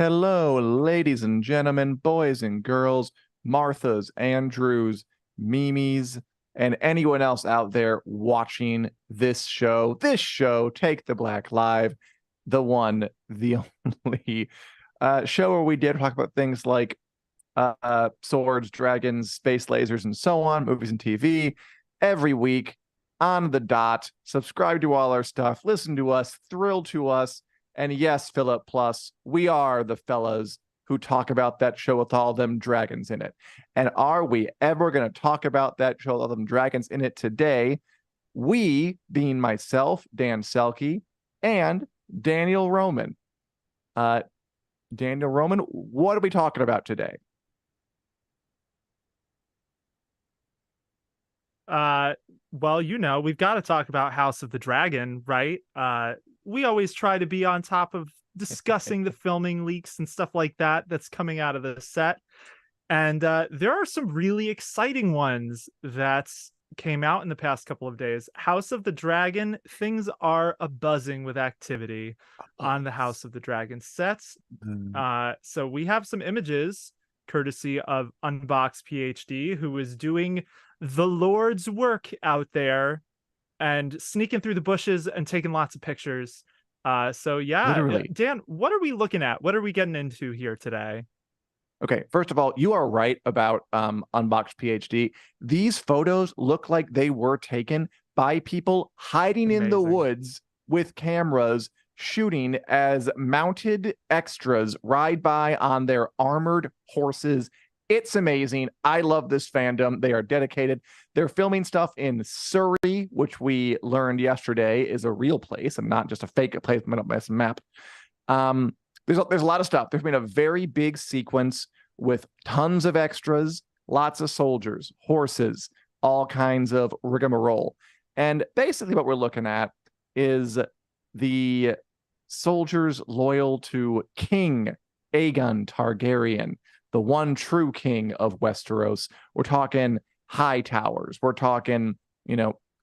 Hello, ladies and gentlemen, boys and girls, Marthas, Andrews, Mimis, and anyone else out there watching this show. This show, Take the Black Live, the one, the only show where we did talk about things like swords, dragons, space lasers, and so on, movies and TV, every week on the dot. Subscribe to all our stuff, listen to us, thrill to us. And yes, Philip Plus, we are the fellas who talk about that show with all them dragons in it. And are we ever going to talk about that show with all them dragons in it today? We, being myself, Dan Selcke, and Daniel Roman. Daniel Roman, what are we talking about today? Well, we've got to talk about House of the Dragon, right? We always try to be on top of discussing the filming leaks and stuff like that that's coming out of the set. And there are some really exciting ones that came out in the past couple of days. House of the Dragon, things are a-buzzing with activity on the House of the Dragon sets. So we have some images courtesy of Unbox PhD, who is doing the Lord's work out there and sneaking through the bushes and taking lots of pictures. So yeah, Literally. Dan, what are we looking at? What are we getting into here today? Okay, first of all, you are right about Unbox PhD. These photos look like they were taken by people hiding in the woods with cameras, shooting as mounted extras ride by on their armored horses. It's amazing. I love this fandom. They are dedicated. They're filming stuff in Surrey, which we learned yesterday is a real place and not just a fake place made up by some map. There's a lot of stuff. There's been a very big sequence with tons of extras, lots of soldiers, horses, all kinds of rigmarole. And basically what we're looking at is the soldiers loyal to King Aegon Targaryen, the one true king of Westeros. We're talking Hightowers. We're talking,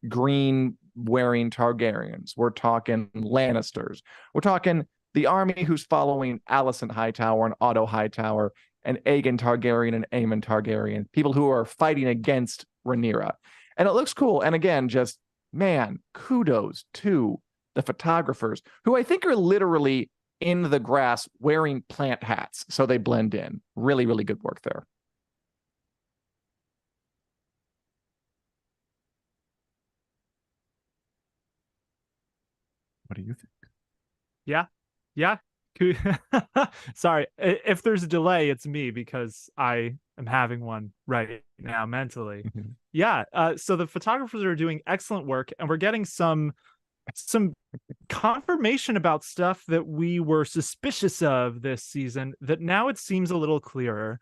green wearing Targaryens. We're talking Lannisters. We're talking the army who's following Alicent Hightower and Otto Hightower and Aegon Targaryen and Aemon Targaryen, people who are fighting against Rhaenyra. And it looks cool. And again, just, man, kudos to the photographers, who I think are literally in the grass wearing plant hats so they blend in. Really, really good work there. What do you think? Yeah. Sorry, if there's a delay, it's me because I am having one right now mentally. So the photographers are doing excellent work, and we're getting some confirmation about stuff that we were suspicious of this season that now it seems a little clearer.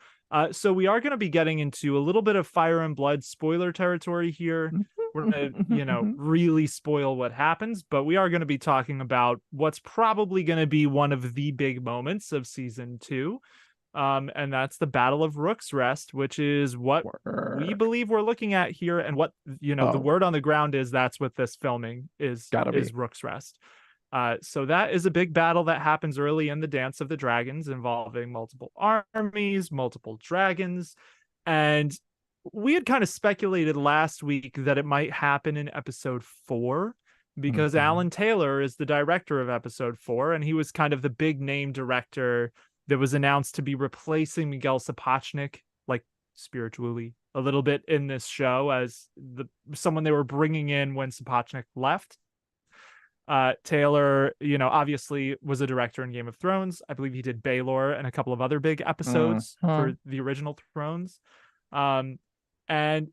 So we are going to be getting into a little bit of Fire and Blood spoiler territory here. We're going to, really spoil what happens, but we are going to be talking about what's probably going to be one of the big moments of season 2. And that's the Battle of Rook's Rest, which is what we believe we're looking at here. And what, the word on the ground is that's what this filming is Rook's Rest. So that is a big battle that happens early in the Dance of the Dragons, involving multiple armies, multiple dragons. And we had kind of speculated last week that it might happen in episode 4, because Alan Taylor is the director of episode 4, and he was kind of the big name director that was announced to be replacing Miguel Sapochnik, like spiritually a little bit in this show, as someone they were bringing in when Sapochnik left. Taylor, obviously was a director in Game of Thrones. I believe he did Baelor and a couple of other big episodes for the original Thrones. And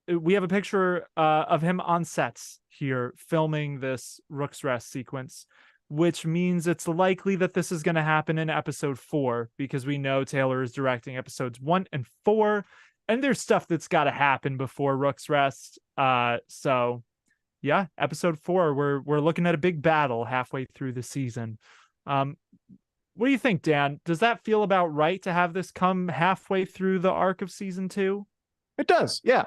we have a picture of him on sets here filming this Rook's Rest sequence, which means it's likely that this is going to happen in episode 4, because we know Taylor is directing episodes 1 and 4, and there's stuff that's got to happen before Rook's Rest. So yeah, episode 4, we're looking at a big battle halfway through the season. What do you think, Dan? Does that feel about right to have this come halfway through the arc of season 2? It does, yeah.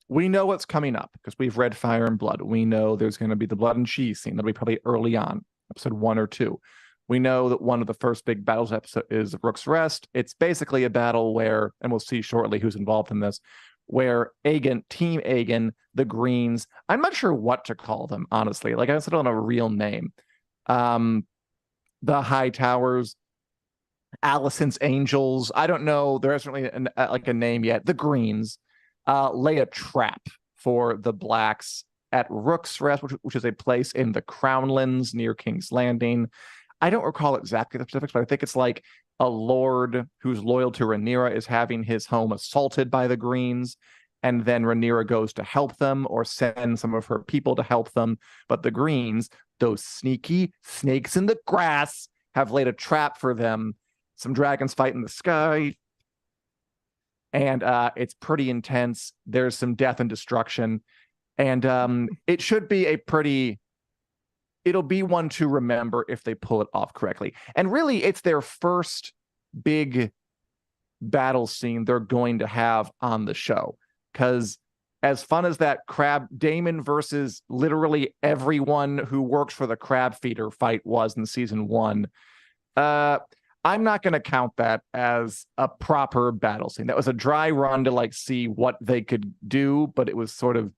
We know what's coming up because we've read Fire and Blood. We know there's going to be the blood and cheese scene. That'll be probably early on, episode 1 or 2. We know that one of the first big battles episode is Rook's Rest. It's basically a battle where, and we'll see shortly who's involved in this, where Team Aegon, the Greens, I'm not sure what to call them, honestly. Like, I also don't have a real name. The Hightowers, Alicent's Angels, I don't know. There isn't really a name yet. The Greens lay a trap for the Blacks at Rook's Rest, which is a place in the Crownlands near King's Landing. I don't recall exactly the specifics, but I think it's like a lord who's loyal to Rhaenyra is having his home assaulted by the Greens, and then Rhaenyra goes to help them or send some of her people to help them. But the Greens, those sneaky snakes in the grass, have laid a trap for them. Some dragons fight in the sky, and it's pretty intense. There's some death and destruction, and it should be it'll be one to remember if they pull it off correctly. And really, it's their first big battle scene they're going to have on the show. Because as fun as that Daemon versus literally everyone who works for the crab feeder fight was in season 1, I'm not going to count that as a proper battle scene. That was a dry run to like see what they could do, but it was sort of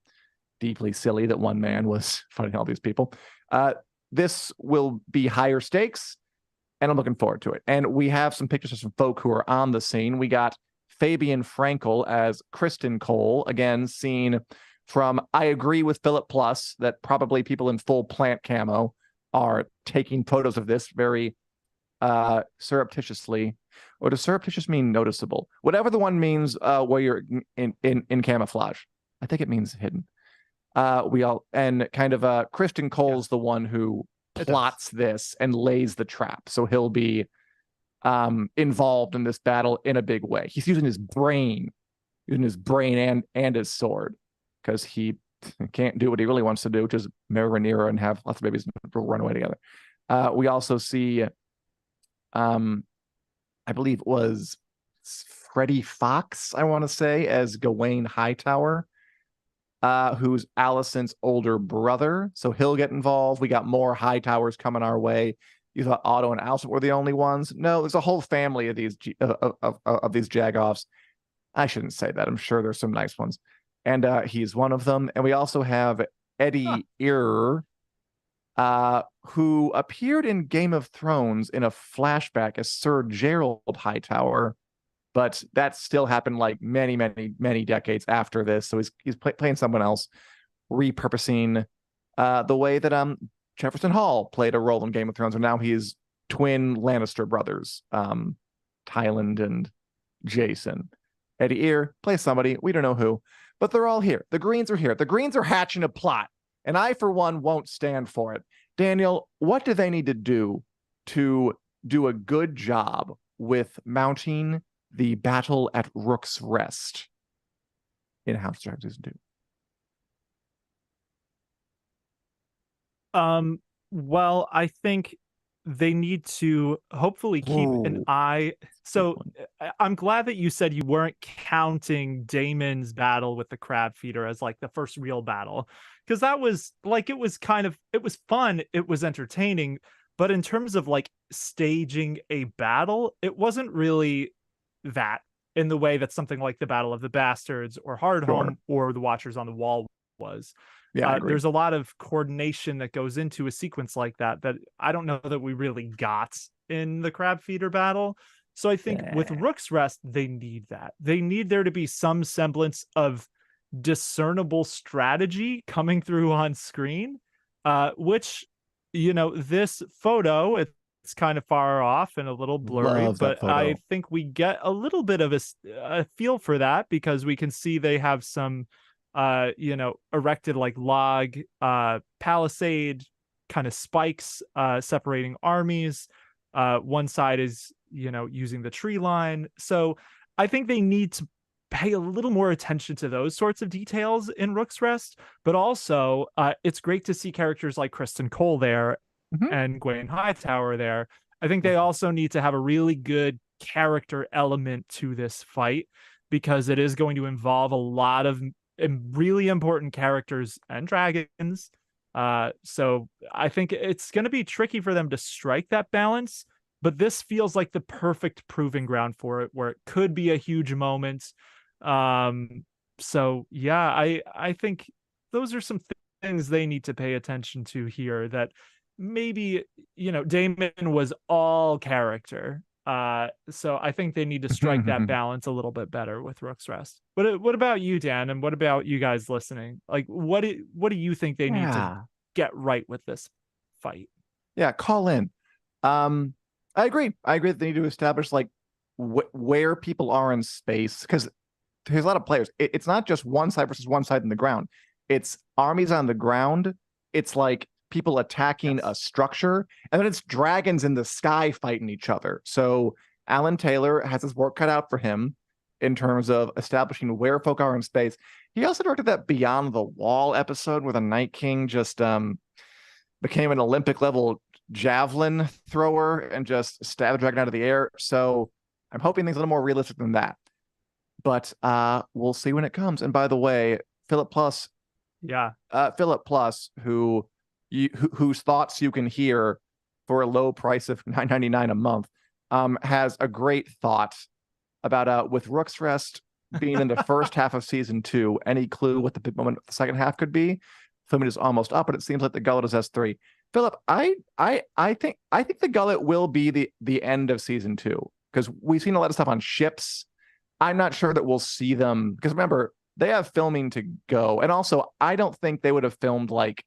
deeply silly that one man was fighting all these people. This will be higher stakes, and I'm looking forward to it. And we have some pictures of some folk who are on the scene. We got Fabian Frankel as Criston Cole, again, seen from, I agree with Philip Plus, that probably people in full plant camo are taking photos of this very surreptitiously. Or does surreptitious mean noticeable? Whatever the one means where you're in camouflage. I think it means hidden. Criston Cole's the one who plots this and lays the trap. So he'll be involved in this battle in a big way. He's using his brain and his sword, because he can't do what he really wants to do, which is marry Rhaenyra and have lots of babies and run away together. We also see, I believe it was Freddie Fox, I want to say, as Gwayne Hightower, who's Alicent's older brother. So he'll get involved. We got more Hightowers coming our way. You thought Otto and Alicent were the only ones? No, there's a whole family of these of these Jagoffs. I shouldn't say that. I'm sure there's some nice ones, and he's one of them. And we also have Eddie Ear, who appeared in Game of Thrones in a flashback as Sir Gerald Hightower, but that still happened like many, many, many decades after this. So he's playing someone else, repurposing the way that Jefferson Hall played a role in Game of Thrones, and now he's twin Lannister brothers, Tyland and Jason. Eddie Ear plays somebody, we don't know who, but they're all here. The Greens are here. The Greens are hatching a plot, and I, for one, won't stand for it. Daniel, what do they need to do a good job with mounting the battle at Rook's Rest in House of Dragons Season 2? Well, I think they need to hopefully keep an eye. So I'm glad that you said you weren't counting Daemon's battle with the crab feeder as like the first real battle, because that was like, it was fun, it was entertaining, but in terms of like staging a battle, it wasn't really that in the way that something like the Battle of the Bastards or Hardhome or the Watchers on the Wall was. Yeah, there's a lot of coordination that goes into a sequence like that I don't know that we really got in the crab feeder battle. So I think with Rook's Rest, they need that. They need there to be some semblance of discernible strategy coming through on screen, which, this photo, it's kind of far off and a little blurry, but I think we get a little bit of a feel for that, because we can see they have some erected like log palisade kind of spikes separating armies. One side is using the tree line. So I think they need to pay a little more attention to those sorts of details in Rook's Rest, but also it's great to see characters like Criston Cole there and Gwayne Hightower there. I think they also need to have a really good character element to this fight, because it is going to involve a lot of really important characters and dragons So I think it's going to be tricky for them to strike that balance, but this feels like the perfect proving ground for it, where it could be a huge moment. So yeah, I think those are some things they need to pay attention to here. That maybe, Damon was all character. So I think they need to strike that balance a little bit better with Rook's Rest. What about you, Dan? And what about you guys listening? Like, what do you think they need to get right with this fight? Yeah, call in. I agree. I agree that they need to establish like where people are in space, because there's a lot of players. It's not just one side versus one side in the ground. It's armies on the ground. It's like people attacking a structure, and then it's dragons in the sky fighting each other. So Alan Taylor has his work cut out for him in terms of establishing where folk are in space. He also directed that Beyond the Wall episode where the Night King just became an Olympic level javelin thrower and just stabbed a dragon out of the air. So I'm hoping things are a little more realistic than that. But we'll see when it comes. And by the way, Philip Plus, whose thoughts you can hear for a low price of $9.99 a month, has a great thought about with Rook's Rest being in the first half of season 2. Any clue what the big moment of the second half could be? Filming is almost up, but it seems like the Gullet is S3. Philip, I think the Gullet will be the end of season 2, because we've seen a lot of stuff on ships. I'm not sure that we'll see them, because remember, they have filming to go. And also, I don't think they would have filmed like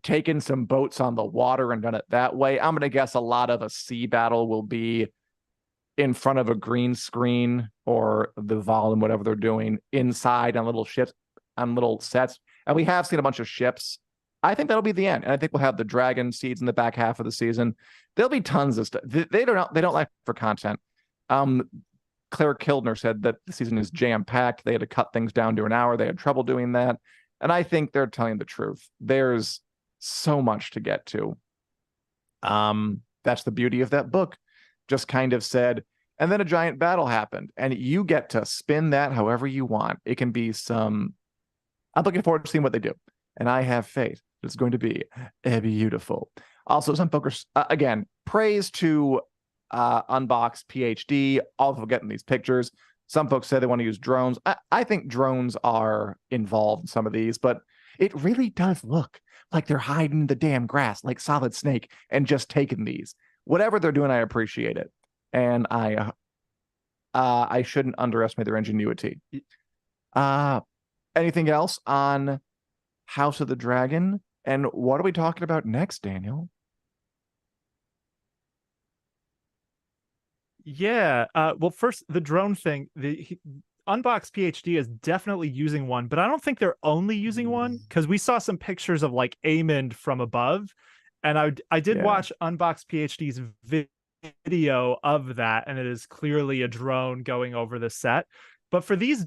taken some boats on the water and done it that way. I'm going to guess a lot of a sea battle will be in front of a green screen or the vol and whatever they're doing inside on little ships, on little sets. And we have seen a bunch of ships. I think that'll be the end. And I think we'll have the dragon seeds in the back half of the season. There'll be tons of stuff. They don't like for content. Claire Kildner said that the season is jam-packed. They had to cut things down to an hour. They had trouble doing that. And I think they're telling the truth. There's so much to get to. That's the beauty of that book. Just kind of said, and then a giant battle happened, and you get to spin that however you want. It can be I'm looking forward to seeing what they do. And I have faith it's going to be beautiful. Also, some folks, again, praise to Unbox PhD, all of them getting these pictures. Some folks say they want to use drones. I think drones are involved in some of these, but it really does look like they're hiding in the damn grass like Solid Snake and just taking these. Whatever they're doing, I appreciate it. And I shouldn't underestimate their ingenuity. Anything else on House of the Dragon? And what are we talking about next, Daniel? Yeah. Well, first, the drone thing. Unbox PhD is definitely using one, but I don't think they're only using one, because we saw some pictures of like Amond from above, and I did watch Unbox PhD's video of that, and it is clearly a drone going over the set. But for these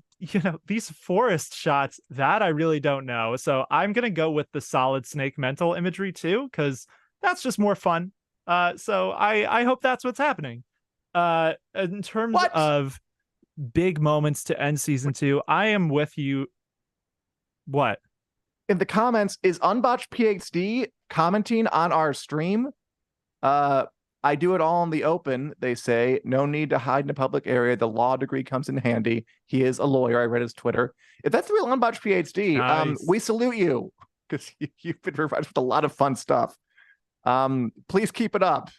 forest shots, that I really don't know. So I'm gonna go with the Solid Snake mental imagery too, because that's just more fun. So I hope that's what's happening. In terms of big moments to end season 2, I am with you. What? In the comments, is Unbotched PhD commenting on our stream? I do it all in the open, they say. No need to hide in a public area. The law degree comes in handy. He is a lawyer. I read his Twitter. If that's the real Unbotched PhD, nice. We salute you, because you've been provided with a lot of fun stuff. Please keep it up.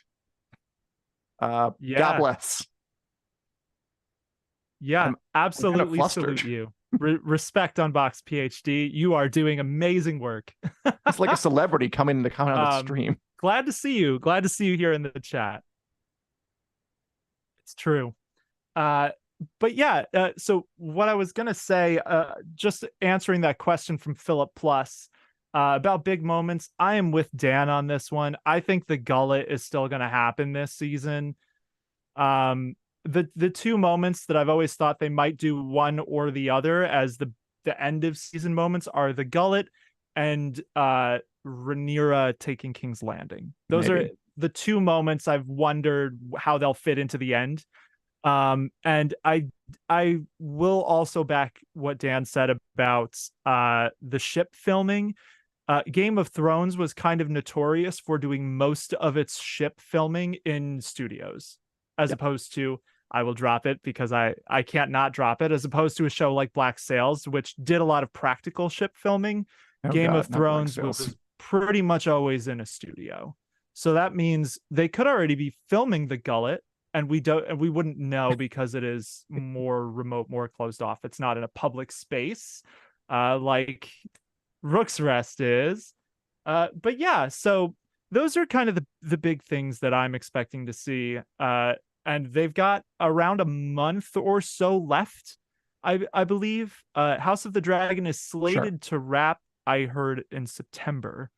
God bless. Yeah, I'm absolutely kind of salute you. Respect Unbox PhD. You are doing amazing work. It's like a celebrity coming to comment on the stream. Glad to see you. Glad to see you here in the chat. It's true. But yeah, so what I was going to say, just answering that question from Philip Plus about big moments, I am with Dan on this one. I think the Gullet is still going to happen this season. The two moments that I've always thought they might do one or the other as the end of season moments are the Gullet and Rhaenyra taking King's Landing. Those are the two moments I've wondered how they'll fit into the end. And I will also back what Dan said about the ship filming. Game of Thrones was kind of notorious for doing most of its ship filming in studios, as opposed to, I will drop it because I can't not drop it, as opposed to a show like Black Sails, which did a lot of practical ship filming. Game of Thrones was pretty much always in a studio. So that means they could already be filming the Gullet, and we wouldn't know because it is more remote, more closed off. It's not in a public space, like Rook's Rest is. But yeah, so those are kind of the big things that I'm expecting to see. And they've got around a month or so left, I believe. House of the Dragon is slated to wrap, I heard, in September,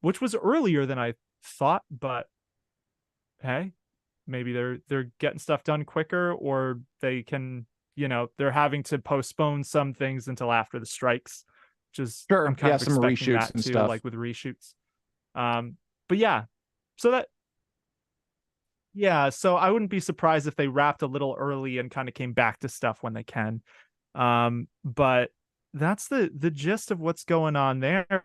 which was earlier than I thought, but hey, maybe they're getting stuff done quicker, or they can, they're having to postpone some things until after the strikes, which is I'm kind of some expecting reshoots that and too, stuff, like with reshoots. But yeah, so so I wouldn't be surprised if they wrapped a little early and kind of came back to stuff when they can. But that's the gist of what's going on there.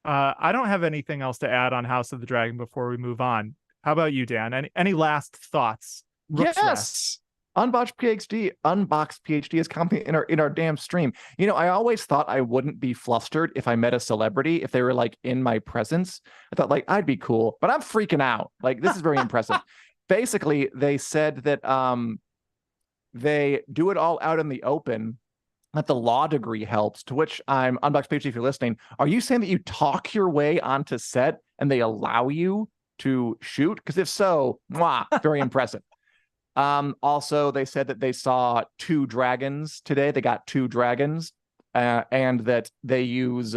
I don't have anything else to add on House of the Dragon before we move on. How about you, Dan? Any last thoughts? Rook's Rest. Unboxed PhD is coming in our damn stream. I always thought I wouldn't be flustered if I met a celebrity, if they were like in my presence. I thought like I'd be cool, but I'm freaking out. Like, this is very impressive. Basically, they said that they do it all out in the open, that the law degree helps, to which I'm Unboxed PhD, if you're listening. Are you saying that you talk your way onto set and they allow you to shoot? Because if so, very impressive. Also, they said that they saw 2 dragons today. They got 2 dragons, and that they use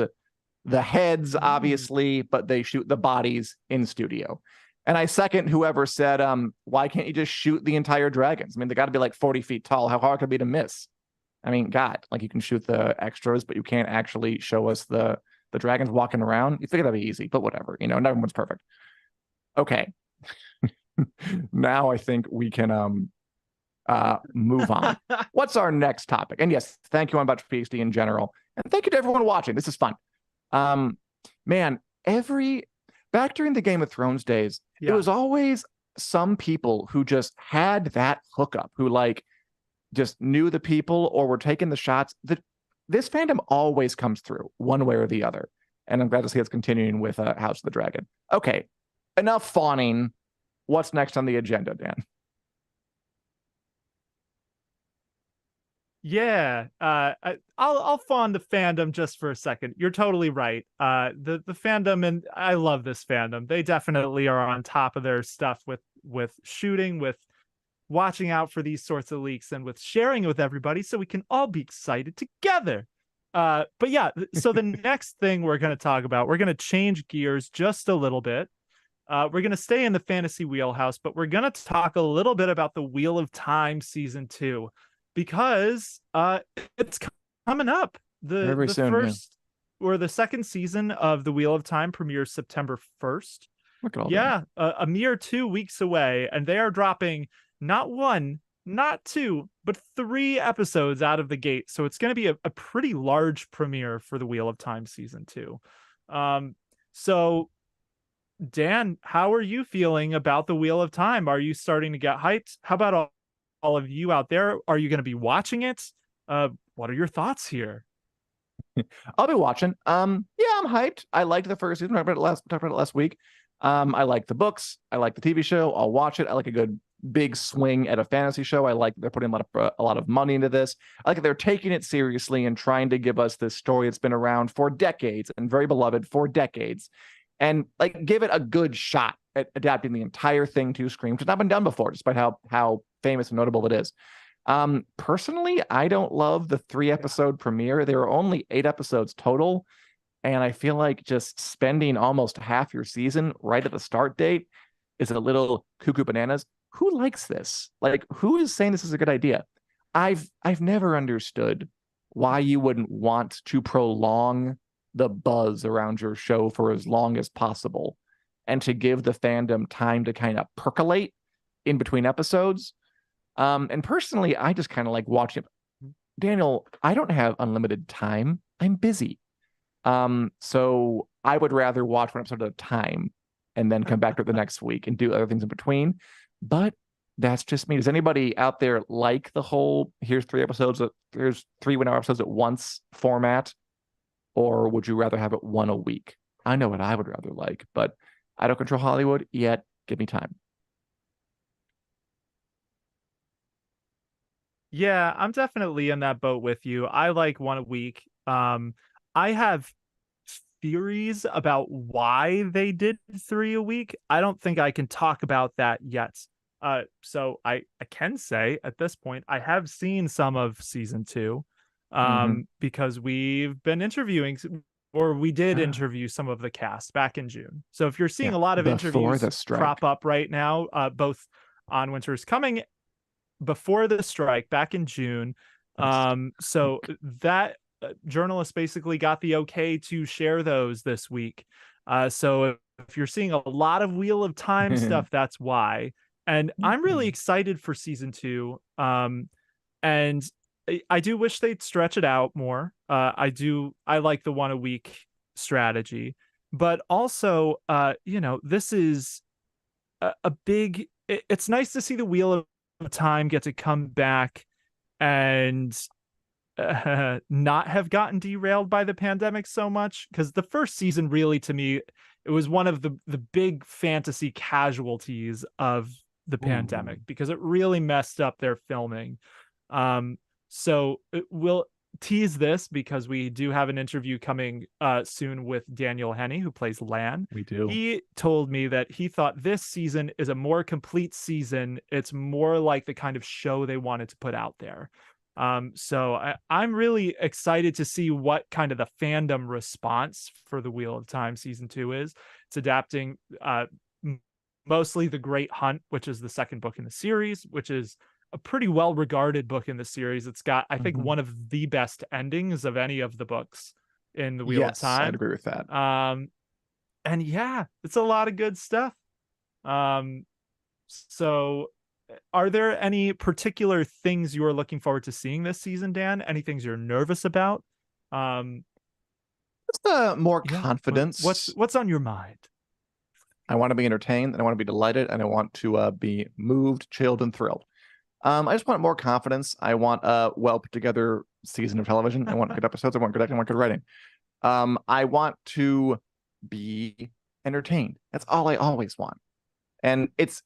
the heads, obviously, but they shoot the bodies in studio. And I second whoever said, why can't you just shoot the entire dragons? I mean, they got to be like 40 feet tall. How hard could it be to miss? I mean, God, like, you can shoot the extras, but you can't actually show us the dragons walking around. You think that'd be easy, but whatever. Not everyone's perfect. Okay. Now I think we can move on. What's our next topic? And yes, thank you, Unboxed PhD in general, and thank you to everyone watching. This is fun. Man, back during the Game of Thrones days, it was always some people who just had that hookup, who like just knew the people or were taking the shots. This fandom always comes through one way or the other, and I'm glad to see it's continuing with House of the Dragon. Okay, enough fawning. What's next on the agenda, Dan? Yeah, I'll fawn the fandom just for a second. You're totally right. The fandom, and I love this fandom. They definitely are on top of their stuff with shooting, with watching out for these sorts of leaks, and with sharing it with everybody so we can all be excited together. But yeah, so the next thing we're going to talk about, we're going to change gears just a little bit. We're going to stay in the fantasy wheelhouse, but we're going to talk a little bit about the Wheel of Time season 2, because it's coming up. The soon, first or the second season of the Wheel of Time premieres September 1st. Look at all that. A mere 2 weeks away, and they are dropping not 1, not 2, but 3 episodes out of the gate. So it's going to be a pretty large premiere for the Wheel of Time season 2. So Dan, how are you feeling about the Wheel of Time? Are you starting to get hyped? How about all of you out there? Are you going to be watching it? What are your thoughts here? I'll be watching. Yeah, I'm hyped. I liked the first season. I talked about it last week. I like the books. I like the TV show. I'll watch it. I like a good big swing at a fantasy show. I like they're putting a lot of money into this. I like that they're taking it seriously and trying to give us this story that's been around for decades and very beloved for decades, and like give it a good shot at adapting the entire thing to screen, which has not been done before, despite how famous and notable it is. Personally, I don't love the 3-episode premiere. There are only 8 episodes total, and I feel like just spending almost half your season right at the start date is a little cuckoo bananas. Who likes this? Like, who is saying this is a good idea? I've never understood why you wouldn't want to prolong the buzz around your show for as long as possible, and to give the fandom time to kind of percolate in between episodes. And personally, I just kind of like watching. Daniel, I don't have unlimited time. I'm busy. So I would rather watch one episode at a time and then come back to it the next week and do other things in between. But that's just me. Does anybody out there like the whole here's 3 episodes, there's 3 1 hour episodes at once format? Or would you rather have it one a week? I know what I would rather like, but I don't control Hollywood yet. Give me time. Yeah, I'm definitely in that boat with you. I like one a week. I have theories about why they did 3 a week. I don't think I can talk about that yet. So I can say at this point I have seen some of season 2, because we've been interviewing, or we did interview some of the cast back in June. So if you're seeing a lot of interviews crop up right now, both on Winter's Coming before the strike back in June. So that journalist basically got the okay to share those this week. So if you're seeing a lot of Wheel of Time stuff, that's why. And I'm really excited for season 2. And I do wish they'd stretch it out more. I like the one a week strategy, but also, this is a big, it's nice to see the Wheel of Time get to come back and not have gotten derailed by the pandemic so much, because the first season really, to me, it was one of the big fantasy casualties of the pandemic, because it really messed up their filming. So we'll tease this because we do have an interview coming soon with Daniel Henney, who plays Lan. We do. He told me that he thought this season is a more complete season. It's more like the kind of show they wanted to put out there. So I'm really excited to see what kind of the fandom response for the Wheel of Time season 2 is. It's adapting mostly The Great Hunt, which is the second book in the series, which is a pretty well-regarded book in the series. It's got, I think, one of the best endings of any of the books in the Wheel of Time. I'd agree with that. And yeah, it's a lot of good stuff. So are there any particular things you are looking forward to seeing this season, Dan? Any things you're nervous about? Just more confidence. What's on your mind? I want to be entertained, and I want to be delighted, and I want to be moved, chilled, and thrilled. I just want more confidence. I want a well put together season of television. I want good episodes. I want good acting. I want good writing. I want to be entertained. That's all I always want. And it's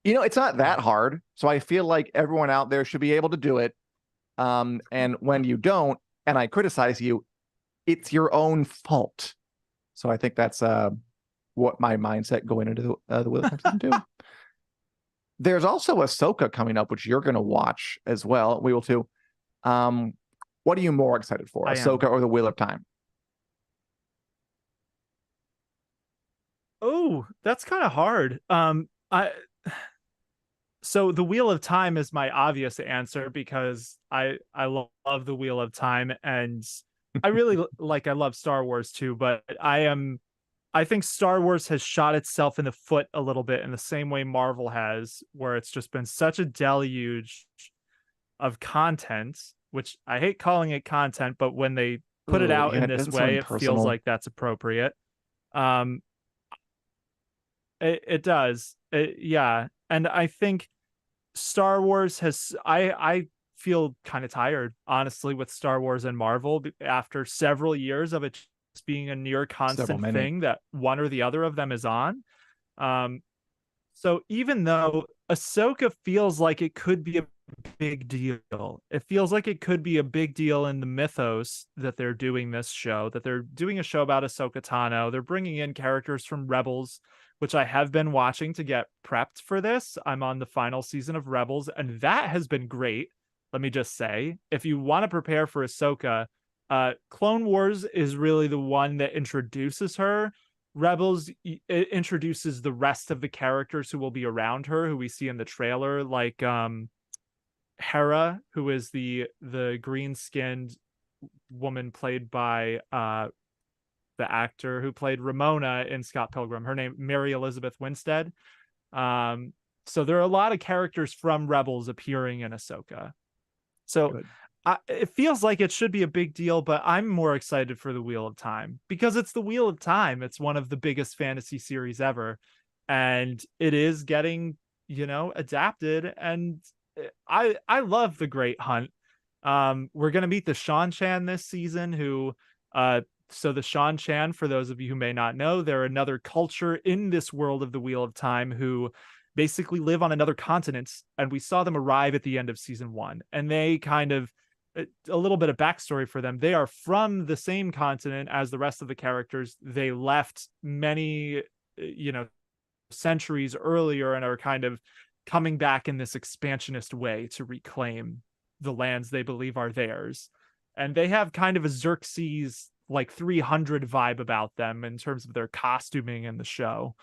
not that hard. So I feel like everyone out there should be able to do it. And when you don't, and I criticize you, it's your own fault. So I think that's what my mindset going into the Wheel of Time season 2. There's also Ahsoka coming up, which you're going to watch as well. We will too. What are you more excited for, Ahsoka or the Wheel of Time? Oh, that's kind of hard. So the Wheel of Time is my obvious answer, because I love the Wheel of Time, and I really I love Star Wars too, but I think Star Wars has shot itself in the foot a little bit in the same way Marvel has, where it's just been such a deluge of content, which I hate calling it content, but when they put it out in this way, it feels like that's appropriate. It does. Yeah. And I think Star Wars has, I feel kind of tired, honestly, with Star Wars and Marvel after several years of it being a near constant thing that one or the other of them is on. So even though Ahsoka feels like it could be a big deal, it feels like it could be a big deal in the mythos that they're doing this show, that they're doing a show about Ahsoka Tano. They're bringing in characters from Rebels, which I have been watching to get prepped for this. I'm on the final season of Rebels, and that has been great. Let me just say, if you want to prepare for Ahsoka, Clone Wars is really the one that introduces her. Rebels introduces the rest of the characters who will be around her, who we see in the trailer, like Hera, who is the green-skinned woman played by the actor who played Ramona in Scott Pilgrim. Her name, Mary Elizabeth Winstead. So there are a lot of characters from Rebels appearing in Ahsoka. So it feels like it should be a big deal, but I'm more excited for the Wheel of Time because it's the Wheel of Time. It's one of the biggest fantasy series ever, and it is getting, adapted. And I love the Great Hunt. We're gonna meet the Shan Chan this season, who so the Shan Chan, for those of you who may not know, they're another culture in this world of the Wheel of Time who basically live on another continent, and we saw them arrive at the end of season 1, and they kind of, a little bit of backstory for them. They are from the same continent as the rest of the characters. They left many, centuries earlier and are kind of coming back in this expansionist way to reclaim the lands they believe are theirs. And they have kind of a Xerxes like 300 vibe about them in terms of their costuming in the show.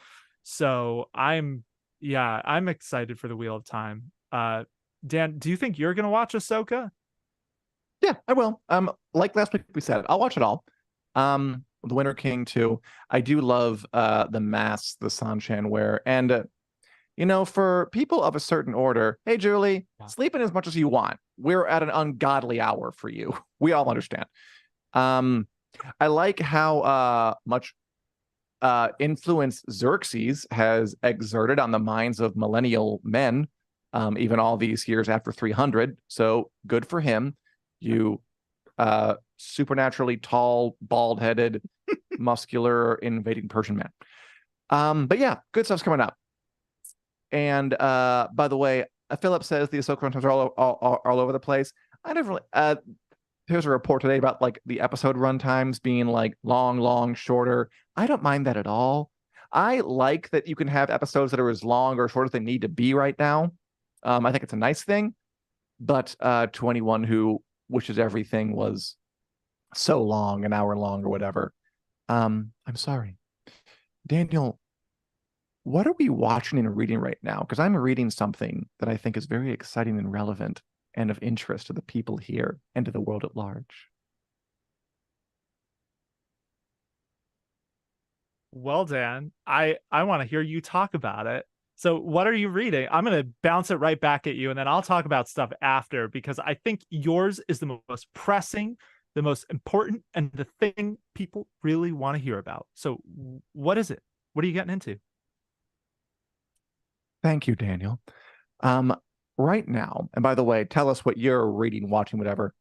So I'm excited for the Wheel of Time. Dan, do you think you're gonna watch Ahsoka? Yeah, I will. Like last week we said, I'll watch it all. The Winter King too. I do love the masks the Sanchan wear, and for people of a certain order, hey Julie, sleep in as much as you want. We're at an ungodly hour for you. We all understand. I like how much influence Xerxes has exerted on the minds of millennial men, even all these years after 300. So good for him. You supernaturally tall, bald-headed, muscular, invading Persian man. But yeah, good stuff's coming up. And by the way, Philip says the Ahsoka runtimes are all over the place. I never really. There's a report today about like the episode runtimes being like long, shorter. I don't mind that at all. I like that you can have episodes that are as long or short as they need to be right now. I think it's a nice thing. But to anyone who wishes everything was so long, an hour long or whatever, I'm sorry. Daniel, what are we watching and reading right now? Because I'm reading something that I think is very exciting and relevant and of interest to the people here and to the world at large. Well, Dan, I want to hear you talk about it. So what are you reading? I'm going to bounce it right back at you, and then I'll talk about stuff after, because I think yours is the most pressing, the most important, and the thing people really want to hear about. So what is it? What are you getting into? Thank you, Daniel. Right now, and by the way, tell us what you're reading, watching, whatever.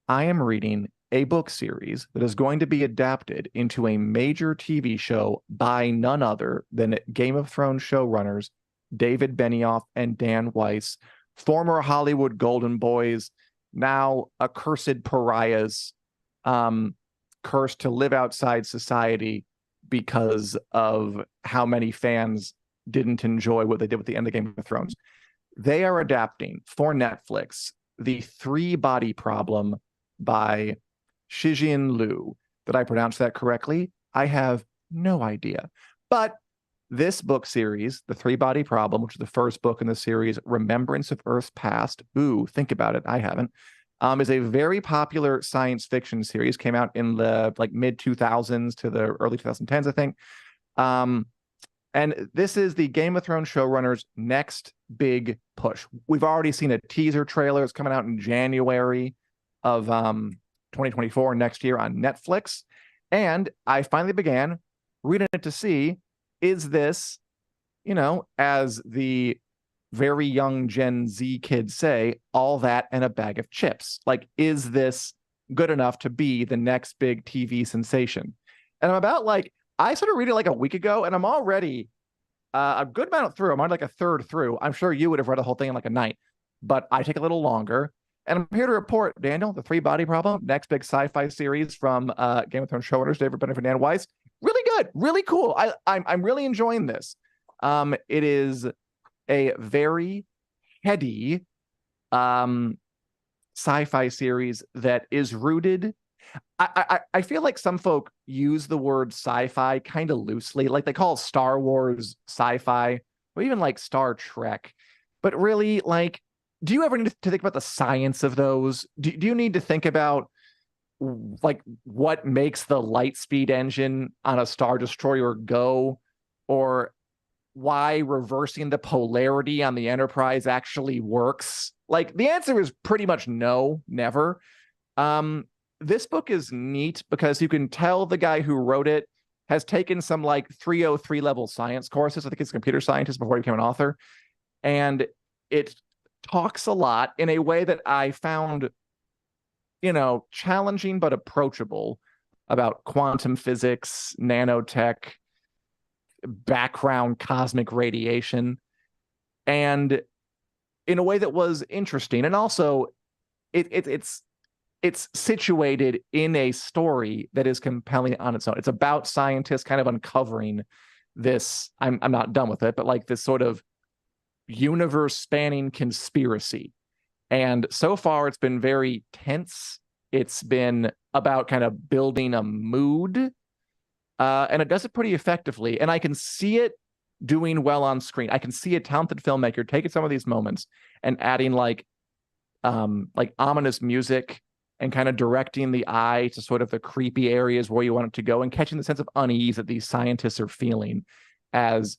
I am reading a book series that is going to be adapted into a major TV show by none other than Game of Thrones showrunners David Benioff and Dan Weiss, former Hollywood Golden Boys, now accursed pariahs, cursed to live outside society because of how many fans didn't enjoy what they did with the end of Game of Thrones. They are adapting for Netflix The Three Body Problem by Shijin Liu. Did I pronounce that correctly? I have no idea. But this book series, The Three Body Problem, which is the first book in the series, Remembrance of Earth's Past. Ooh, think about it. I haven't. Is a very popular science fiction series. Came out in the mid 2000s to the early 2010s, I think. And this is the Game of Thrones showrunners' next big push. We've already seen a teaser trailer. It's coming out in January of 2024, next year on Netflix. And I finally began reading it to see, is this, as the very young Gen Z kids say, all that and a bag of chips? Like, is this good enough to be the next big TV sensation? And I'm about I started reading a week ago, and I'm already a good amount through. I'm on a third through. I'm sure you would have read the whole thing in a night, but I take a little longer. And I'm here to report, Daniel, The Three Body Problem, next big sci-fi series from Game of Thrones showrunners David Benioff and Dan Weiss. Really good, really cool. I'm really enjoying this. It is a very heady sci-fi series that is rooted. I feel like some folk use the word sci-fi kind of loosely, like they call Star Wars sci-fi, or even Star Trek. But really, do you ever need to think about the science of those? Do you need to think about what makes the light speed engine on a Star Destroyer go? Or why reversing the polarity on the Enterprise actually works. Like, the answer is pretty much no, never. This book is neat because you can tell the guy who wrote it has taken some like 303 level science courses. I think he's a computer scientist before he became an author. And it talks a lot in a way that I found, challenging but approachable about quantum physics, nanotech, background cosmic radiation, and in a way that was interesting. And also it's situated in a story that is compelling on its own. It's about scientists kind of uncovering this. I'm not done with it, but like this sort of universe spanning conspiracy. And so far it's been very tense. It's been about kind of building a mood. And it does it pretty effectively. And I can see it doing well on screen. I can see a talented filmmaker taking some of these moments and adding like ominous music and kind of directing the eye to sort of the creepy areas where you want it to go, and catching the sense of unease that these scientists are feeling as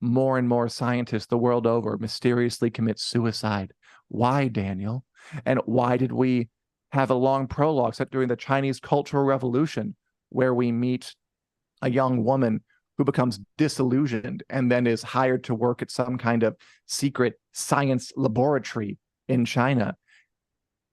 more and more scientists the world over mysteriously commit suicide. Why, Daniel? And why did we have a long prologue set during the Chinese Cultural Revolution where we meet a young woman who becomes disillusioned and then is hired to work at some kind of secret science laboratory in China?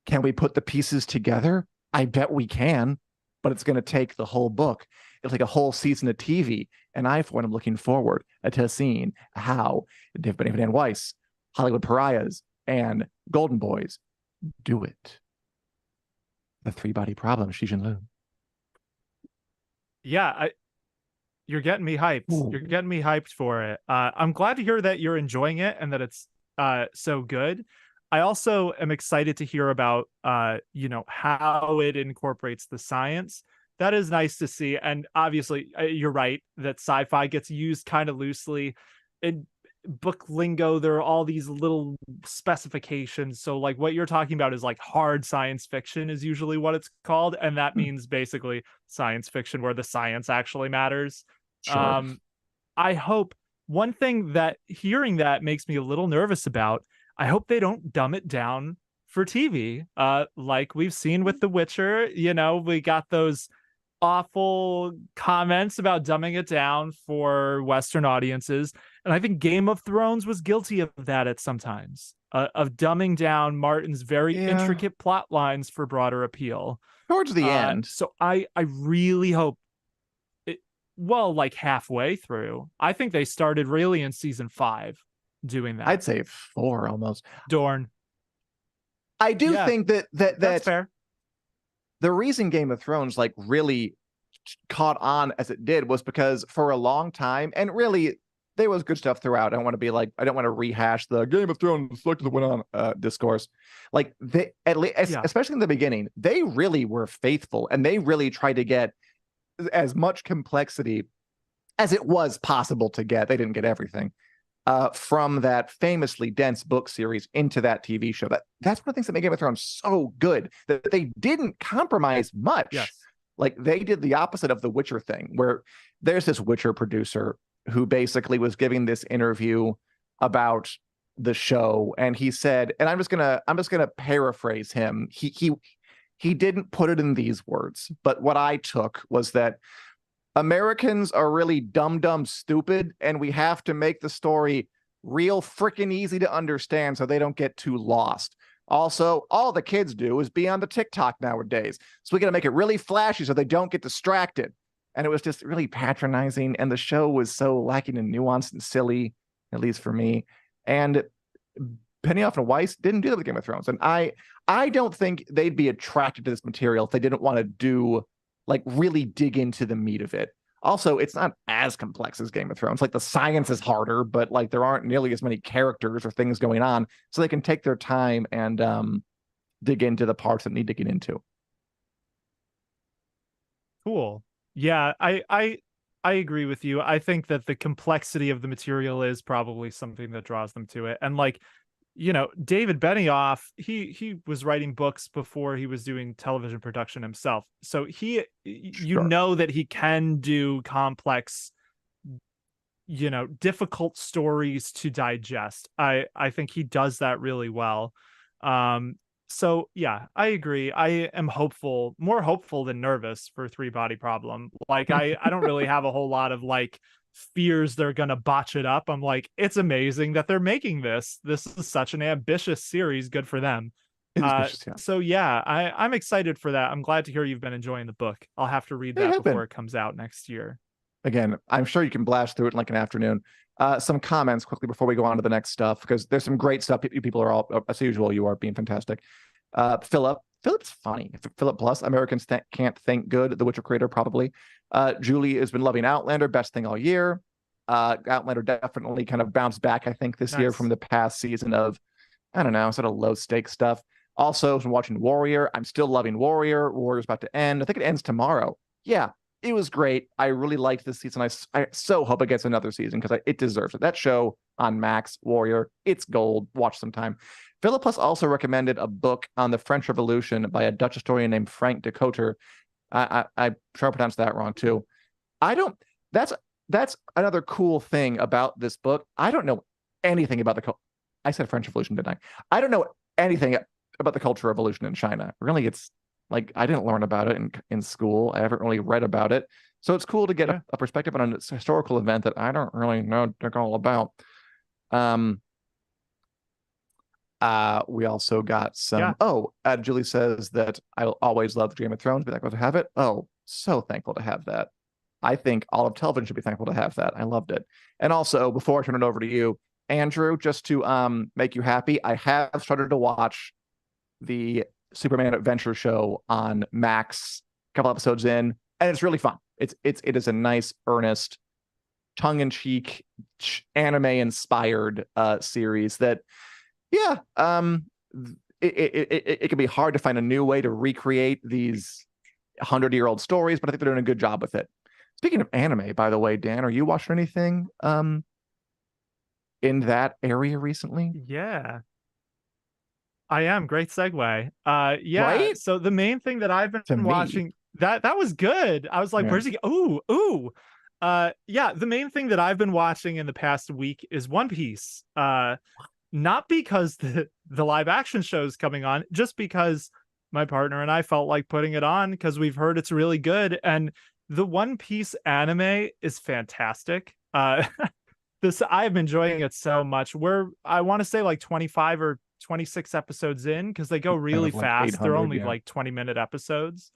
Can we put the pieces together? I bet we can, but it's going to take the whole book. It'll take a whole season of TV. And I, for one, am looking forward to seeing how David Ann Weiss, Hollywood Pariahs, and Golden Boys do it. The three-body problem, Xi Jinlu. Yeah, you're getting me hyped. Ooh. You're getting me hyped for it. I'm glad to hear that you're enjoying it and that it's so good. I also am excited to hear about, how it incorporates the science. That is nice to see. And obviously, you're right that sci-fi gets used kind of loosely. In book lingo, there are all these little specifications. So like what you're talking about is like hard science fiction is usually what it's called. And that means basically science fiction where the science actually matters. Sure. I hope one thing that hearing that makes me a little nervous about, I hope they don't dumb it down for TV. Like we've seen with The Witcher, we got those awful comments about dumbing it down for Western audiences. And I think Game of Thrones was guilty of that at sometimes, of dumbing down Martin's very intricate plot lines for broader appeal. Towards the end. So I really hope like halfway through. I think they started really in season 5 doing that. I'd say 4 almost. Dorn. I do think that's fair. The reason Game of Thrones like really caught on as it did was because for a long time, and really there was good stuff throughout. I don't want to rehash the Game of Thrones that went on discourse. Like they, especially in the beginning, they really were faithful and they really tried to get as much complexity as it was possible to get. They didn't get everything. From that famously dense book series into that TV show. That's one of the things that made Game of Thrones so good, that they didn't compromise much. Yes. Like they did the opposite of the Witcher thing, where there's this Witcher producer who basically was giving this interview about the show, and he said, and I'm just gonna paraphrase him. He didn't put it in these words, but what I took was that Americans are really dumb stupid, and we have to make the story real freaking easy to understand so they don't get too lost. Also, all the kids do is be on the TikTok nowadays, so we got to make it really flashy so they don't get distracted. And it was just really patronizing, and the show was so lacking in nuance and silly, at least for me. And Benioff and Weiss didn't do that with Game of Thrones, and I don't think they'd be attracted to this material if they didn't want to do like really dig into the meat of it. Also, it's not as complex as Game of Thrones. Like the science is harder, but like there aren't nearly as many characters or things going on, so they can take their time and dig into the parts that need to get into. Cool. Yeah, I agree with you. I think that the complexity of the material is probably something that draws them to it. And like, David Benioff, he was writing books before he was doing television production himself. So that he can do complex difficult stories to digest. I think he does that really well. So yeah, I agree. I am hopeful, more hopeful than nervous for Three Body Problem. Like I don't really have a whole lot of like fears they're gonna botch it up. I'm like, it's amazing that they're making this. This is such an ambitious series. Good for them. It is vicious, yeah. So yeah, I'm excited for that. I'm glad to hear you've been enjoying the book. I'll have to read It that has before been. it comes out next year. Again, I'm sure you can blast through it in like an afternoon. Some comments quickly before we go on to the next stuff, because there's some great stuff. You people are all, as usual, you are being fantastic. Philip's funny. Philip Plus, Americans can't think good. The Witcher creator, probably. Julie has been loving Outlander, best thing all year. Outlander definitely kind of bounced back, I think, this year from the past season of, I don't know, sort of low stakes stuff. Also, from watching Warrior, I'm still loving Warrior. Warrior's about to end. I think it ends tomorrow. Yeah, it was great. I really liked this season. I so hope it gets another season because it deserves it. That show on Max, Warrior, it's gold. Watch sometime. Philip Plus also recommended a book on the French Revolution by a Dutch historian named Frank de Coter. I'm sure I pronounced that wrong too. I don't. That's another cool thing about this book. I don't know anything about I said French Revolution, didn't I? I don't know anything about the Cultural Revolution in China. Really, it's like I didn't learn about it in school. I haven't really read about it. So it's cool to get a perspective on a historical event that I don't really know all about. We also got some. Julie says that I'll always love Game of Thrones. Be thankful to have it. Oh, so thankful to have that. I think all of television should be thankful to have that. I loved it. And also, before I turn it over to you, Andrew, just to make you happy, I have started to watch the Superman Adventure show on Max, a couple episodes in, and it's really fun. It is a nice, earnest, tongue-in-cheek, anime-inspired series that, it can be hard to find a new way to recreate these 100-year-old stories, but I think they're doing a good job with it. Speaking of anime, by the way, Dan, are you watching anything in that area recently? Yeah, I am. Great segue. Right? So the main thing that I've been watching, that was good. I was like, where's he? Ooh. The main thing that I've been watching in the past week is One Piece. Not because the live action show is coming on, just because my partner and I felt like putting it on because we've heard it's really good. And the One Piece anime is fantastic. I'm enjoying it so much. I want to say like 25 or 26 episodes in because they go really fast. They're only like 20-minute episodes.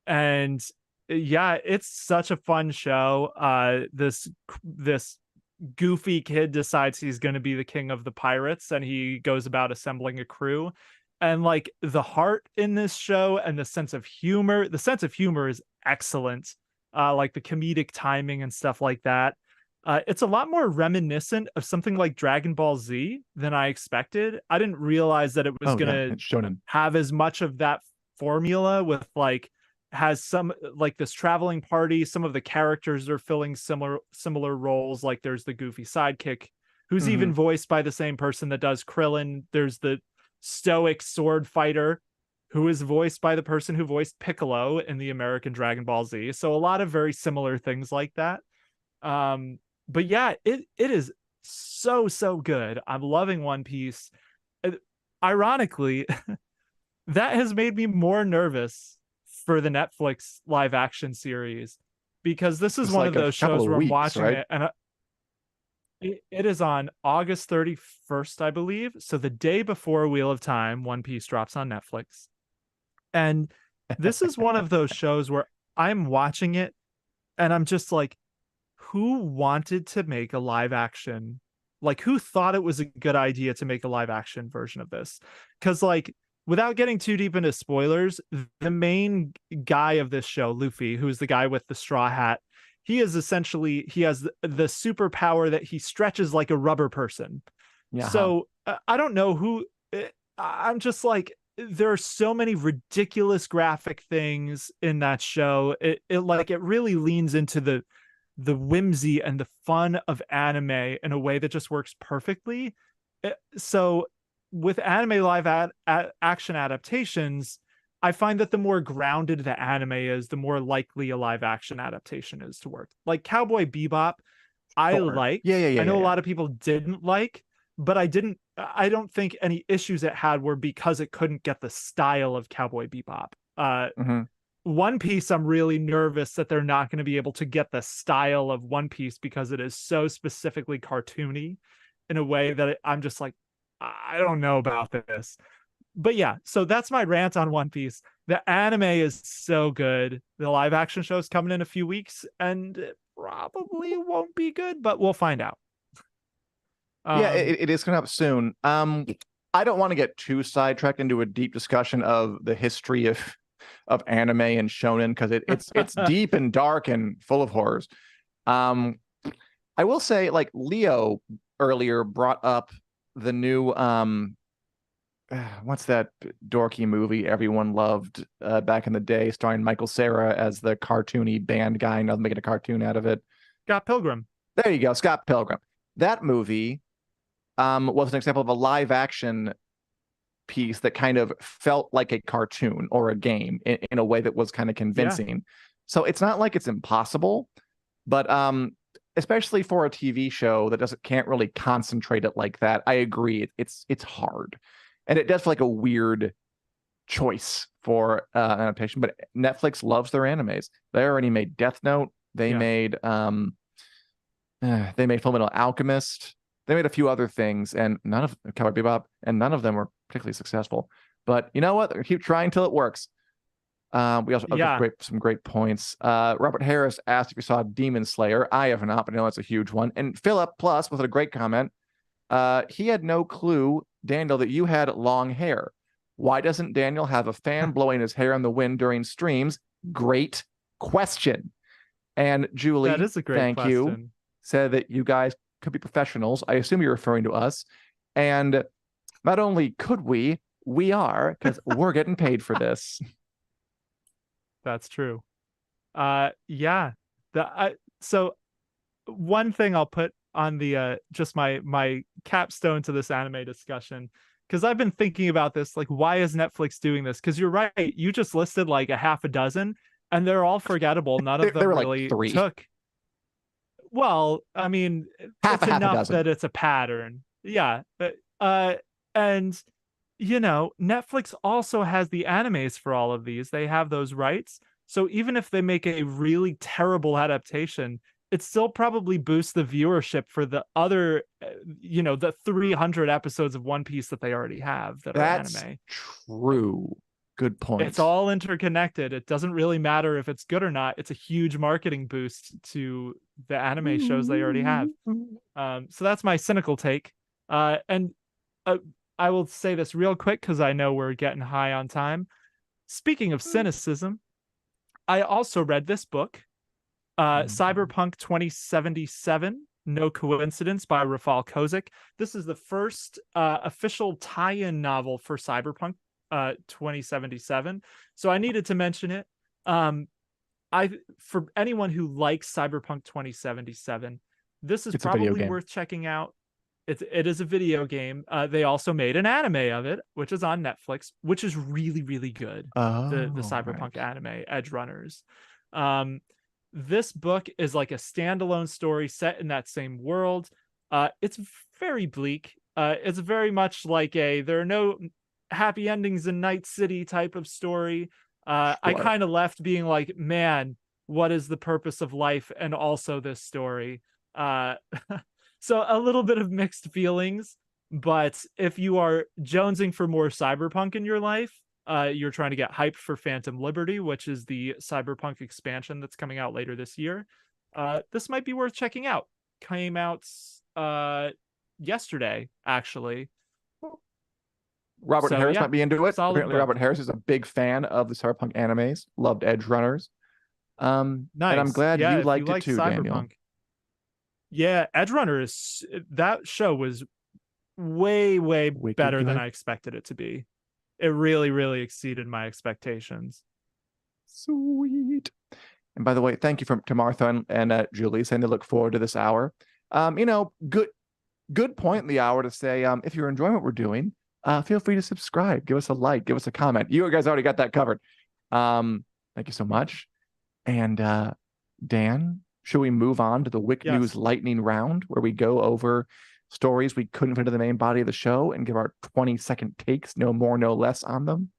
And it's such a fun show. This goofy kid decides he's going to be the king of the pirates and he goes about assembling a crew. And like the heart in this show and the sense of humor is excellent. Like the comedic timing and stuff like that. It's a lot more reminiscent of something like Dragon Ball Z than I expected. I didn't realize that it was going to have as much of that formula with like has some like this traveling party. Some of the characters are filling similar roles. Like there's the goofy sidekick who's even voiced by the same person that does Krillin. There's the stoic sword fighter who is voiced by the person who voiced Piccolo in the American Dragon Ball Z. So a lot of very similar things like that. But yeah, it is so good. I'm loving One Piece. Ironically, that has made me more nervous for the Netflix live action series because this is one of those shows where I'm watching it and it is on August 31st, I believe. So the day before Wheel of Time, One Piece drops on Netflix. And this is one of those shows where I'm watching it and I'm just like, who wanted to make a live action? Like, who thought it was a good idea to make a live action version of this? Because like, without getting too deep into spoilers, the main guy of this show, Luffy, who's the guy with the straw hat, he has the superpower that he stretches like a rubber person. Yeah. So I don't know who. I'm just like, there are so many ridiculous graphic things in that show. It really leans into the whimsy and the fun of anime in a way that just works perfectly. So with anime live action adaptations, I find that the more grounded the anime is, the more likely a live action adaptation is to work. Like Cowboy Bebop, I Sure. liked. Yeah. I know a lot of people didn't like, but I don't think any issues it had were because it couldn't get the style of Cowboy Bebop. Mhm. One Piece, I'm really nervous that they're not going to be able to get the style of One Piece because it is so specifically cartoony in a way that I'm just like, I don't know about this. But yeah, so that's my rant on One Piece. The anime is so good. The live action show is coming in a few weeks, and it probably won't be good, but we'll find out. Yeah, it is coming up soon. I don't want to get too sidetracked into a deep discussion of the history of anime and shonen because it's deep and dark and full of horrors. I will say, like Leo earlier brought up the new what's that dorky movie everyone loved back in the day, starring Michael Cera as the cartoony band guy, nothing making a cartoon out of it. Scott Pilgrim. There you go, Scott Pilgrim. That movie was an example of a live action piece that kind of felt like a cartoon or a game in a way that was kind of convincing. Yeah. So it's not like it's impossible, but especially for a TV show that can't really concentrate it like that, I agree. It's hard. And it does feel like a weird choice for an adaptation, but Netflix loves their animes. They already made Death Note. They made Fullmetal Alchemist. They made a few other things, and none of Cowboy Bebop, and none of them were particularly successful. But you know what? They keep trying till it works. We also have some great points. Robert Harris asked if you saw Demon Slayer. I have not, but I know that's a huge one. And Philip Plus with a great comment. He had no clue, Daniel, that you had long hair. Why doesn't Daniel have a fan blowing his hair in the wind during streams? Great question. And Julie, that is a great question. You, said that you guys could be professionals. I assume you're referring to us. And not only could we are, because we're getting paid for this. That's true. Yeah. So one thing I'll put on the just my capstone to this anime discussion, because I've been thinking about this, like, why is Netflix doing this? Because you're right, you just listed like a half a dozen, and they're all forgettable. None of them really like took. Well, I mean, it's enough that it's a pattern. Yeah. And you know, Netflix also has the animes for all of these. They have those rights. So even if they make a really terrible adaptation, it still probably boosts the viewership for the other, you know, the 300 episodes of One Piece that they already have that are anime. True. Good point. It's all interconnected. It doesn't really matter if it's good or not. It's a huge marketing boost to the anime shows they already have. So that's my cynical take. And I will say this real quick because I know we're getting high on time. Speaking of cynicism, I also read this book, Cyberpunk 2077, No Coincidence by Rafal Kozik. This is the first official tie-in novel for Cyberpunk 2077. So I needed to mention it. For anyone who likes Cyberpunk 2077, this is probably worth checking out. It is a video game. They also made an anime of it, which is on Netflix, which is really, really good. The Cyberpunk anime, Edge Runners. This book is like a standalone story set in that same world. It's very bleak. It's very much like there are no happy endings in Night City type of story. Sure. I kind of left being like, man, what is the purpose of life? And also this story. So a little bit of mixed feelings, but if you are jonesing for more cyberpunk in your life, you're trying to get hyped for Phantom Liberty, which is the cyberpunk expansion that's coming out later this year, this might be worth checking out. Came out yesterday, actually. Robert Harris might be into it. Apparently, Robert Harris is a big fan of the cyberpunk animes. Loved Edge Runners. Nice. And I'm glad you liked it too, cyberpunk. Daniel. Yeah, Edge Runner that show was way better than I expected it to be. It really, really exceeded my expectations. Sweet. And by the way, thank you to Martha and Julie saying they look forward to this hour. You know, good point in the hour to say, if you're enjoying what we're doing, feel free to subscribe, give us a like, give us a comment. You guys already got that covered. Thank you so much. And Dan, should we move on to the WiC Yes. News Lightning Round, where we go over stories we couldn't fit into the main body of the show and give our 20-second takes, no more, no less, on them?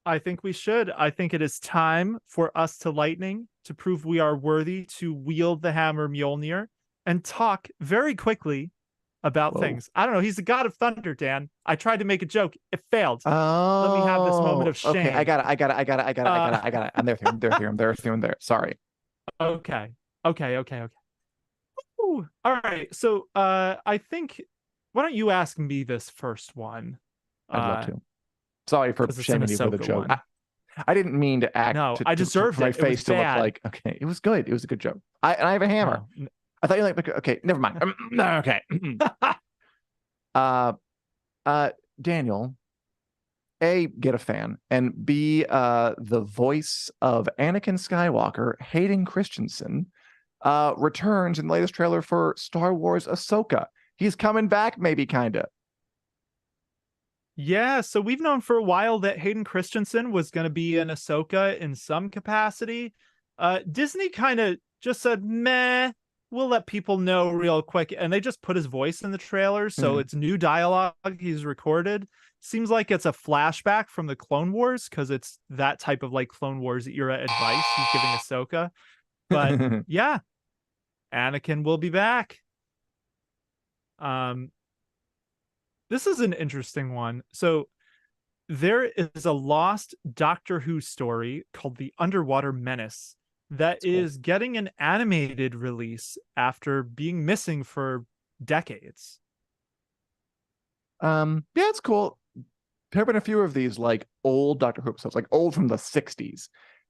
I think we should. I think it is time for us to lightning to prove we are worthy to wield the hammer Mjolnir and talk very quickly about things. I don't know. He's the god of thunder, Dan. I tried to make a joke. It failed. Oh, Let me have this moment of shame. Okay, I got it. I'm there. Sorry. Okay. Ooh. All right. So I think, why don't you ask me this first one? I'd love to. Sorry for 'cause it's shaming an you for the Ahsoka joke. one. I didn't mean to act. No, to, I to- deserved for my it. It face was to look bad. like, okay, it was good. It was a good joke. I have a hammer. Oh, I thought you liked. Okay, never mind. Okay. Daniel, A, get a fan, and B, the voice of Anakin Skywalker, Hayden Christensen, returns in the latest trailer for Star Wars Ahsoka. He's coming back, maybe, kinda. Yeah, so we've known for a while that Hayden Christensen was going to be in Ahsoka in some capacity. Disney kind of just said, meh, we'll let people know real quick. And they just put his voice in the trailer. So it's new dialogue he's recorded. Seems like it's a flashback from the Clone Wars because it's that type of like Clone Wars era advice he's giving Ahsoka. But yeah, Anakin will be back. This is an interesting one. So there is a lost Doctor Who story called The Underwater Menace that is getting an animated release after being missing for decades. Yeah, it's cool. There have been a few of these like old Doctor Who episodes, like old from the 60s,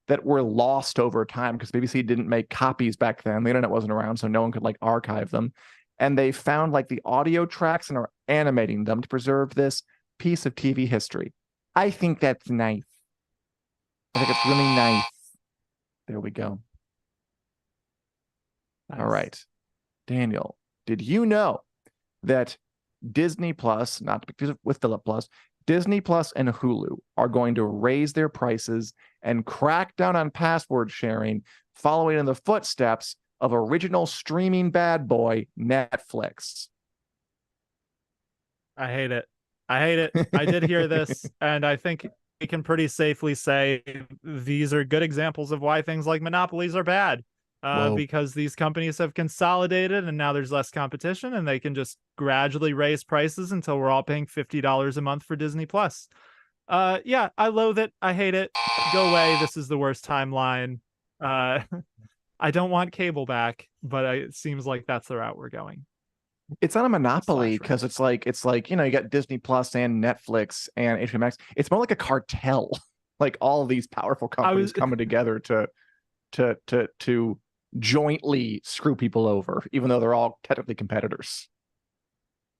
that were lost over time because BBC didn't make copies back then. The internet wasn't around, so no one could like archive them. And they found like the audio tracks and are animating them to preserve this piece of TV history. I think that's nice. I think it's really nice. There we go. Nice. All right. Daniel, did you know that Disney Plus, not to be confused with Philip Plus, Disney Plus and Hulu are going to raise their prices and crack down on password sharing, following in the footsteps of original streaming bad boy Netflix? I hate it. I did hear this, and I think we can pretty safely say these are good examples of why things like monopolies are bad. Because these companies have consolidated and now there's less competition and they can just gradually raise prices until we're all paying $50 a month for Disney Plus. Yeah, I loathe it. I hate it. Go away. This is the worst timeline. I don't want cable back, but it seems like that's the route we're going. It's not a monopoly because it's like, you know, you got Disney Plus and Netflix and HBO Max. It's more like a cartel, like all of these powerful companies coming together to jointly screw people over, even though they're all technically competitors.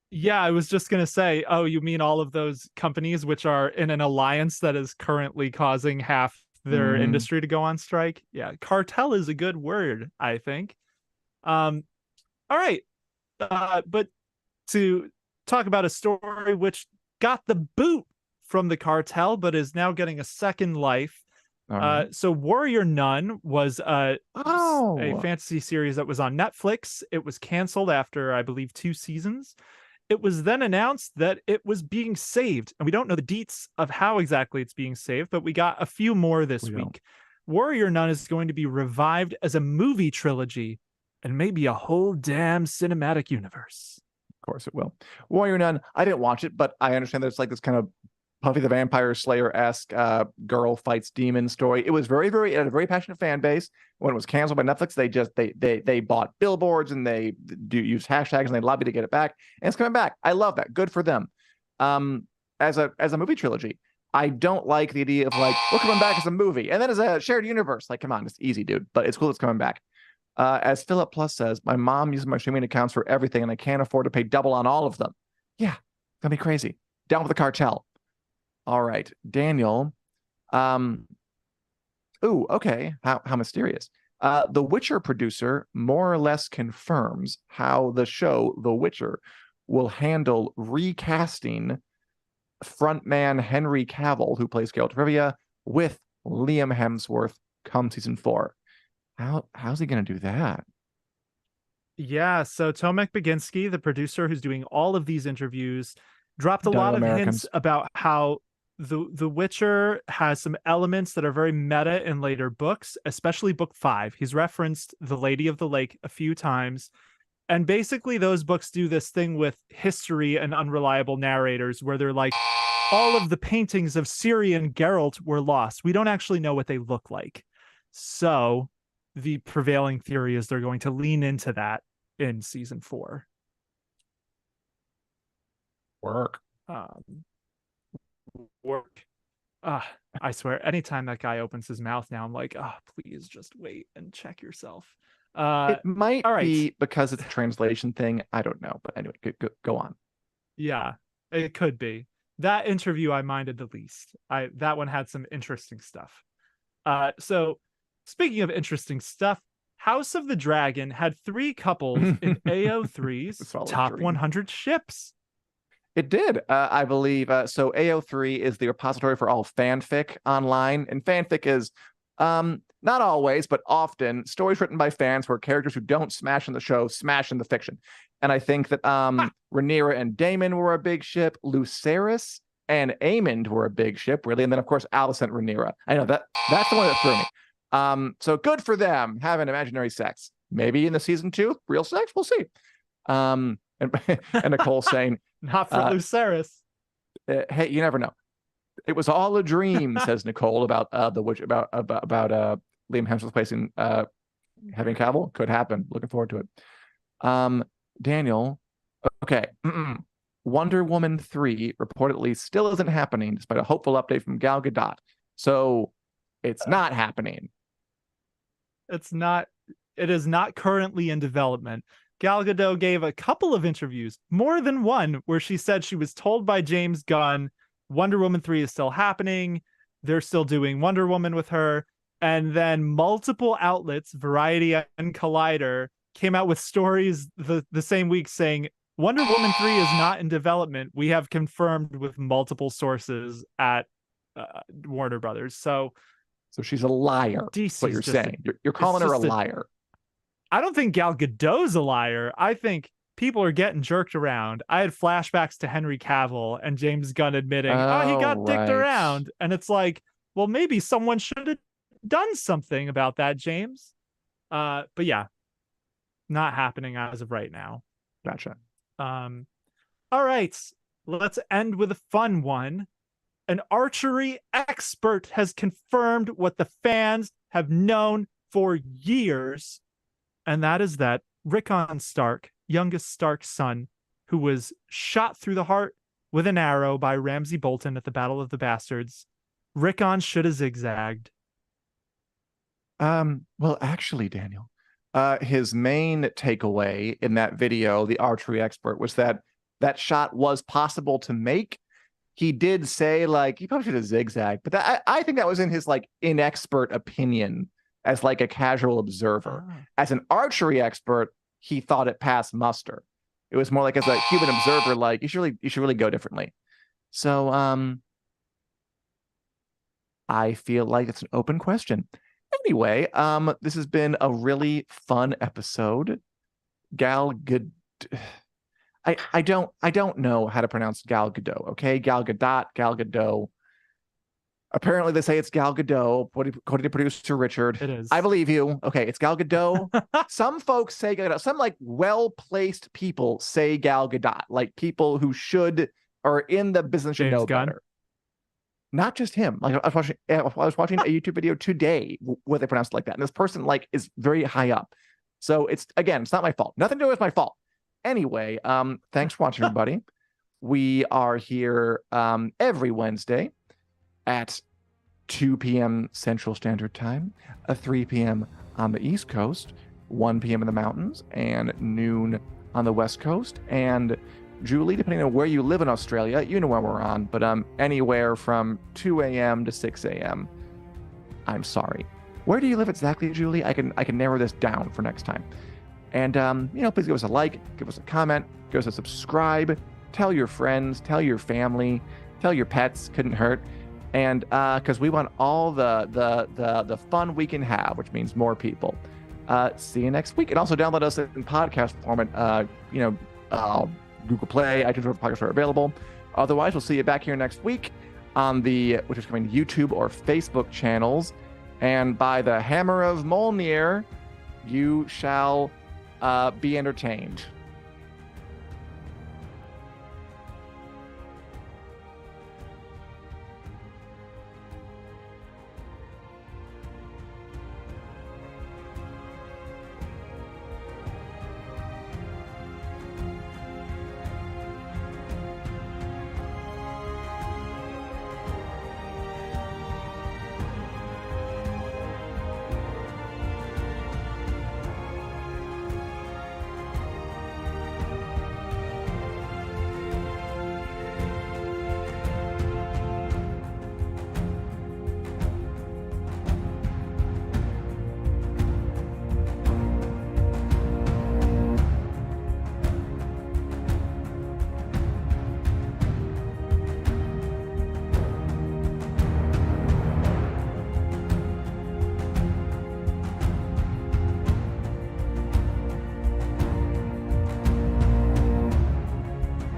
Yeah, I was just going to say, oh, you mean all of those companies which are in an alliance that is currently causing half their industry to go on strike? Yeah, cartel is a good word, I think. All right. But to talk about a story which got the boot from the cartel, but is now getting a second life. So Warrior Nun was a fantasy series that was on Netflix. It was canceled after, I believe, 2 seasons. It was then announced that it was being saved, and we don't know the deets of how exactly it's being saved, but we got a few more this week. Warrior Nun is going to be revived as a movie trilogy and maybe a whole damn cinematic universe. Of course it will. Warrior Nun, I didn't watch it, but I understand there's like this kind of Puffy the Vampire Slayer-esque girl fights demon story. It was it had a very passionate fan base. When it was canceled by Netflix, they bought billboards and they use hashtags and they lobbied to get it back. And it's coming back. I love that. Good for them. As a movie trilogy, I don't like the idea of like, we're coming back as a movie and then as a shared universe. Like, come on, it's easy, dude. But it's cool it's coming back. As Philip Plus says, my mom uses my streaming accounts for everything and I can't afford to pay double on all of them. Yeah, it's gonna be crazy. Down with the cartel. All right, Daniel. Ooh, okay. How mysterious. The Witcher producer more or less confirms how the show The Witcher will handle recasting frontman Henry Cavill, who plays Geralt of Rivia, with Liam Hemsworth come season 4. How's he gonna do that? Yeah, so Tomek Baginski, the producer who's doing all of these interviews, dropped a Dumb lot of Americans. hints about how the Witcher has some elements that are very meta in later books, especially book 5. He's referenced The Lady of the Lake a few times. And basically those books do this thing with history and unreliable narrators where they're like, all of the paintings of Ciri and Geralt were lost. We don't actually know what they look like. So the prevailing theory is they're going to lean into that in season 4. Work. Work. I swear, anytime that guy opens his mouth now, I'm like, please just wait and check yourself. It might all right. be because it's a translation thing. I don't know, but anyway, go on. Yeah, it could be. That interview I minded the least. That one had some interesting stuff. So speaking of interesting stuff, House of the Dragon had 3 couples in AO3's top 100 ships. It did, I believe. So AO3 is the repository for all fanfic online, and fanfic is not always, but often stories written by fans where characters who don't smash in the show smash in the fiction. And I think that Rhaenyra and Daemon were a big ship, Lucerys and Aemond were a big ship, really, and then of course Alicent and Rhaenyra. I know that's the one that threw me. So good for them having imaginary sex. Maybe in the season 2, real sex, we'll see. And Nicole saying, not for Lucerys. Hey, you never know. It was all a dream, says Nicole about the witch about Liam Hemsworth replacing Henry Cavill. Could happen. Looking forward to it. Daniel, okay. Wonder Woman 3 reportedly still isn't happening despite a hopeful update from Gal Gadot. So it's not happening. It's not. It is not currently in development. Gal Gadot gave a couple of interviews, more than one, where she said she was told by James Gunn Wonder Woman 3 is still happening. They're still doing Wonder Woman with her. And then multiple outlets, Variety and Collider, came out with stories the same week saying Wonder Woman 3 is not in development. We have confirmed with multiple sources at Warner Brothers. So she's a liar. DC's what you're saying. You're calling her a liar. I don't think Gal Gadot's a liar. I think people are getting jerked around. I had flashbacks to Henry Cavill and James Gunn admitting, he got dicked around. And it's like, well, maybe someone should have done something about that, James. But yeah, not happening as of right now. Gotcha. All right, let's end with a fun one. An archery expert has confirmed what the fans have known for years. And that is that Rickon Stark, youngest Stark son, who was shot through the heart with an arrow by Ramsay Bolton at the Battle of the Bastards, Rickon should have zigzagged. Well, actually, Daniel, his main takeaway in that video, the archery expert, was that shot was possible to make. He did say, like, he probably should have zigzagged, but I think that was in his, like, inexpert opinion as, like, a casual observer. As an archery expert, he thought it passed muster. It was more like as a human observer, like, you should really go differently. So, I feel like it's an open question. Anyway, this has been a really fun episode. Gal Gadot. I don't know how to pronounce Gal Gadot. Okay, Gal Gadot, Gal Gadot. Apparently, they say it's Gal Gadot, according to producer Richard. It is. I believe you. Okay, it's Gal Gadot. Some folks say Gal Gadot. Some, like, well-placed people say Gal Gadot. Like, people who should or in the business should know better. Not just him. Like, I was watching a YouTube video today where they pronounced it like that, and this person, like, is very high up. So it's not my fault. Nothing to do with my fault. Anyway, thanks for watching, everybody. We are here every Wednesday at 2 p.m. Central Standard Time, 3 p.m. on the East Coast, 1 p.m. in the mountains, and noon on the West Coast. And Julie, depending on where you live in Australia, you know where we're on, but anywhere from 2 a.m. to 6 a.m. I'm sorry. Where do you live exactly, Julie? I can narrow this down for next time. And please give us a like, give us a comment, give us a subscribe, tell your friends, tell your family, tell your pets, couldn't hurt. And because we want all the fun we can have, which means more people. See you next week. And also download us in podcast format. Google Play, iTunes, wherever podcasts are available. Otherwise, we'll see you back here next week on which is coming YouTube or Facebook channels. And by the hammer of Mjolnir, you shall be entertained.